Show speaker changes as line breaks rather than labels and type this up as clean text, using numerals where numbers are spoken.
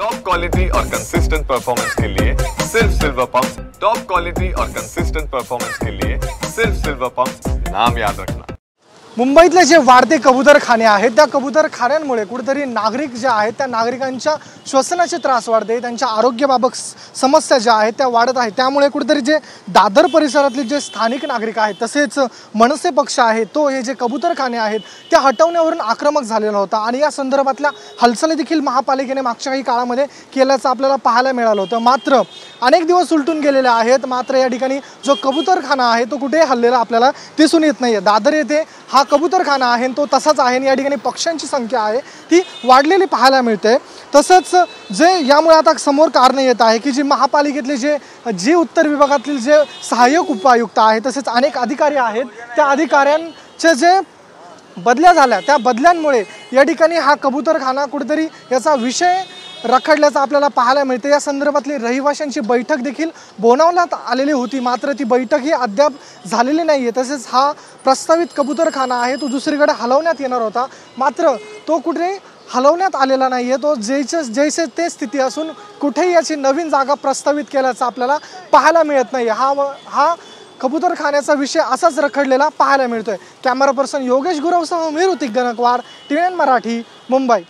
Top quality और consistent performance के लिए सिर्फ सिल्वर पंप्स। टॉप क्वालिटी और कंसिस्टेंट परफॉर्मेंस के लिए सिर्फ सिल्वर पंप्स, नाम याद रखना।
मुंबईतले जे वाढते कबूतरखाने आहेत त्या कबूतरखान्यांमुळे कुठेतरी नागरिक जे आहेत त्या नागरिकांच्या श्वसनाचे त्रास वाढते, त्यांच्या आरोग्याबाबत समस्या ज्या आहेत त्या वाढत आहेत। त्यामुळे कुठेतरी जे दादर परिसरातले जे स्थानिक नागरिक आहेत तसेच मनसे पक्ष आहे तो हे जे कबूतरखाने आहेत ते हटवण्यावरून आक्रमक झालेला होता आणि या संदर्भातल्या हालचाली देखील महापालिकेने मागच्या काही काळामध्ये केल्याचं आपल्याला पाहायला मिळालं होतं। मात्र अनेक दिवस उलटून गेलेले आहेत, मात्र या ठिकाणी जो कबूतरखाना आहे तो कुठे हल्लेला आपल्याला दिसून येत नाहीये। दादर येथे हा कबूतरखाना आहे तो तसाच आहे, या ठिकाणी पक्ष्यांची संख्या आहे ती वाढलेली पाहायला मिळते। तसंच जे यामुळे आता समोर कारण येत आहे की जी महापालिकेतले जे उत्तर विभागातील जे सहाय्यक उपायुक्त आहेत तसेच अनेक अधिकारी आहेत त्या अधिकाऱ्यांचे जे बदल्या झाल्या त्या बदल्यांमुळे या ठिकाणी हा कबूतरखाना कुठेतरी याचा विषय रखडल्याचं आपल्याला पाहायला मिळते। या संदर्भातली रहिवाशांची बैठक देखील बोलावण्यात आलेली होती, मात्र ती बैठक ही अद्याप झालेली नाहीये। तसेच हा प्रस्तावित कबूतरखाना आहे तो दुसरीकडे हलवण्यात येणार होता, मात्र तो कुठे हलवण्यात आलेला नाहीये। तो जैसे ते स्थिती असून कुठेही याची नवीन जागा प्रस्तावित केल्याचं आपल्याला पाहायला मिळत नाही। हा कबूतरखान्याचा विषय असाच रखडलेला पाहायला मिळतोय। कॅमेरा पर्सन योगेश गुरवसह मी ऋतिक गणकवार, TVN मराठी, मुंबई।